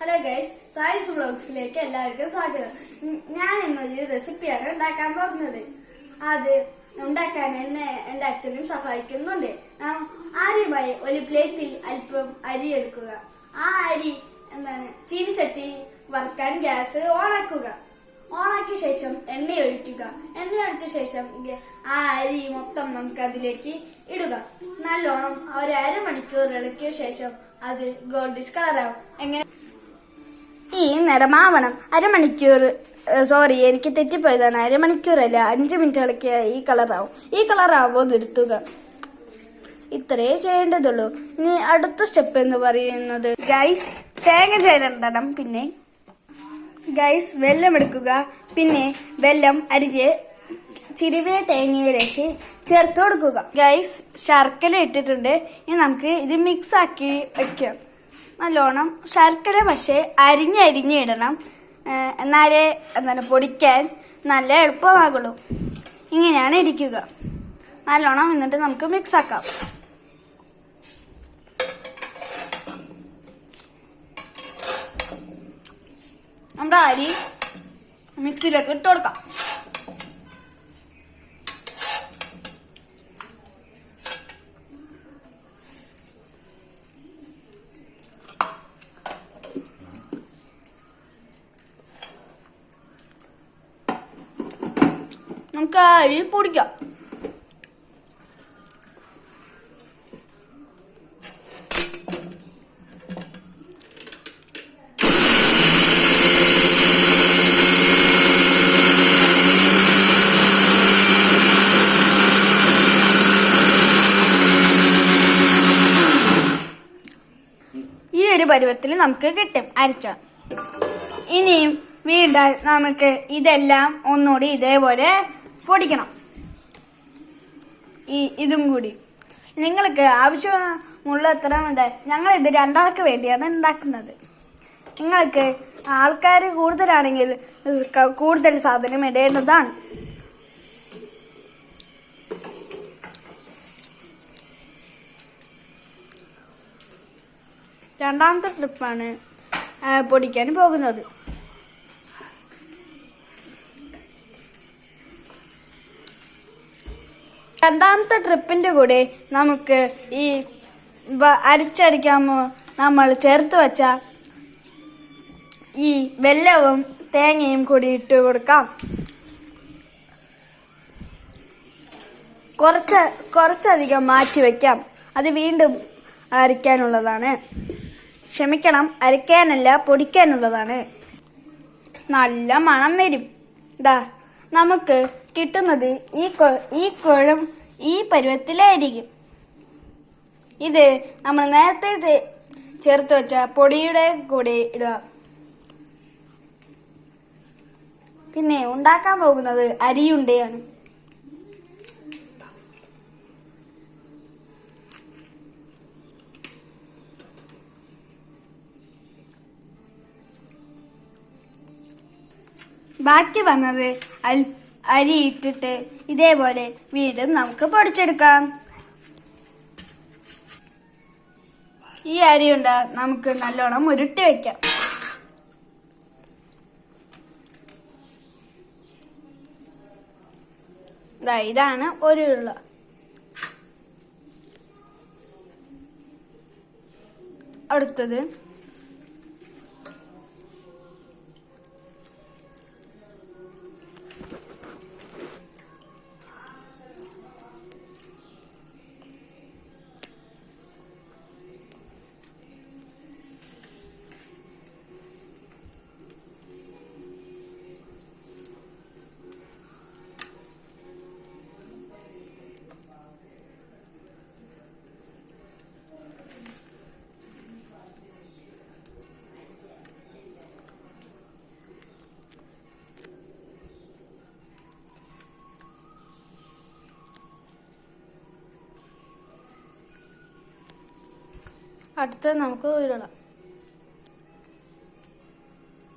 Hello guys, സായിസ് വ്ളോഗ്സിലേക്ക് എല്ലാവർക്കും സ്വാഗതം. ഞാൻ ഇന്നൊരു റെസിപ്പിയാണ് ഉണ്ടാക്കാൻ പോകുന്നത്. അത് ഉണ്ടാക്കാൻ എന്നെ എന്റെ അച്ഛനും സഹായിക്കുന്നുണ്ട്. ആദ്യമായി ഒരു പ്ലേറ്റിൽ അല്പം അരി എടുക്കുക. ആ അരി ചീനിച്ചട്ടി വറുക്കാൻ ഗ്യാസ് ഓണാക്കുക. ഓണാക്കിയ ശേഷം എണ്ണ ഒഴിക്കുക. എണ്ണ ഒഴിച്ച ശേഷം ആ അരി മൊത്തം നമുക്ക് അതിലേക്ക് ഇടുക. നല്ലോണം ഒരു അരമണിക്കൂർ ഇളക്കിയ ശേഷം അത് ഗോൾഡിഷ് കളറാവും. എങ്ങനെ ഈ നിറമാവണം. എനിക്ക് തെറ്റിപ്പോയതാണ്. അരമണിക്കൂറല്ല, 5 മിനിറ്റ് ഇളക്കിയ ഈ കളറാവും. ഈ കളറാവുമ്പോൾ നിർത്തുക. ഇത്രേ ചെയ്യേണ്ടതുള്ളൂ. ഇനി അടുത്ത സ്റ്റെപ്പ് എന്ന് പറയുന്നത് ഗൈസ് തേങ്ങ ചേരണ്ടണം. പിന്നെ ഗൈസ് വെള്ളം എടുക്കുക. പിന്നെ വെള്ളം അരിഞ്ഞ് ചിരിവിയ തേങ്ങയിലേക്ക് ചേർത്ത് കൊടുക്കുക. ഗൈസ് ശർക്കര ഇട്ടിട്ടുണ്ട്. ഇനി നമുക്ക് ഇത് മിക്സ് ആക്കി വെക്കാം. നല്ലോണം ശർക്കര പക്ഷെ അരിഞ്ഞിടണം. എന്നാലേ പൊടിക്കാൻ നല്ല എളുപ്പമാകുള്ളൂ. ഇങ്ങനെയാണ് ഇരിക്കുക. നല്ലോണം എന്നിട്ട് നമുക്ക് മിക്സ് ആക്കാം. നമ്മുടെ അരി മിക്സിയിലേക്ക് ഇട്ട് കൊടുക്കാം. നമുക്ക് അരി പൊടിക്കാം. ഈ ഒരു പരുവത്തിൽ നമുക്ക് കിട്ടും അരച്ച. ഇനിയും വീണ്ടും നമുക്ക് ഇതെല്ലാം ഒന്നുകൂടി ഇതേപോലെ പൊടിക്കണം. ഇതും കൂടി നിങ്ങൾക്ക് ആവശ്യമുള്ള എത്ര ഉണ്ട്. ഞങ്ങൾ ഇത് 2 ആൾക്ക് വേണ്ടിയാണ് ഉണ്ടാക്കുന്നത്. നിങ്ങൾക്ക് ആൾക്കാർ കൂടുതലാണെങ്കിൽ കൂടുതൽ സാധനം ഇടേണ്ടതാണ്. രണ്ടാമത്തെ ട്രിപ്പാണ് പൊടിക്കാൻ പോകുന്നത്. രണ്ടാമത്തെ ട്രിപ്പിന്റെ കൂടെ നമുക്ക് ഈ അരിച്ചടിക്കാമോ നമ്മൾ ചേർത്ത് വെച്ച ഈ വെല്ലവും തേങ്ങയും കൂടി ഇട്ട് കൊടുക്കാം. കുറച്ചധികം മാറ്റി വെക്കാം. അത് വീണ്ടും അരയ്ക്കാനുള്ളതാണ്. ക്ഷമിക്കണം, അരയ്ക്കാനല്ല പൊടിക്കാനുള്ളതാണ്. നല്ല മണം വരും. നമുക്ക് കിട്ടുന്നത് ഈ കുഴം ഈ പരുവത്തിലായിരിക്കും. ഇത് നമ്മൾ നേരത്തെ ചേർത്ത് വെച്ച പൊടിയുടെ കൂടെ ഇടുക. പിന്നെ ഉണ്ടാക്കാൻ പോകുന്നത് അരിയുണ്ടയാണ്. ബാക്കി വന്നത് അരി ഇട്ടിട്ട് ഇതേപോലെ വീണ്ടും നമുക്ക് പൊടിച്ചെടുക്കാം. ഈ അരി നമുക്ക് നല്ലോണം ഉരുട്ടി വെക്കാം. ഇതാണ് ഒരു ഉരുള. അടുത്തത് അടുത്തത് നമുക്ക് ഉരുള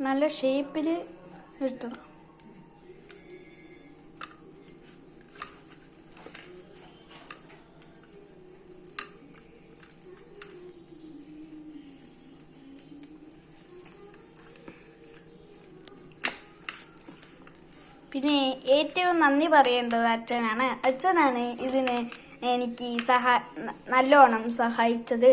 നല്ല ഷേപ്പിൽ ഇട്ടണം. പിന്നെ ഏറ്റവും നന്ദി പറയേണ്ടത് അച്ഛനാണ് ഇതിന് എനിക്ക് നല്ലോണം സഹായിച്ചത്.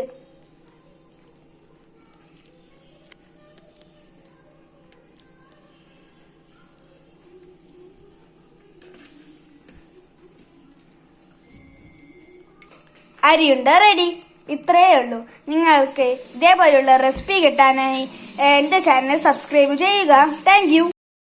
അരിയുണ്ട റെഡി. ഇത്രയേ ഉള്ളൂ. നിങ്ങൾക്ക് ഇതേപോലെയുള്ള റെസിപ്പി കിട്ടാനായി എന്റെ ചാനൽ സബ്സ്ക്രൈബ് ചെയ്യുക. Thank you.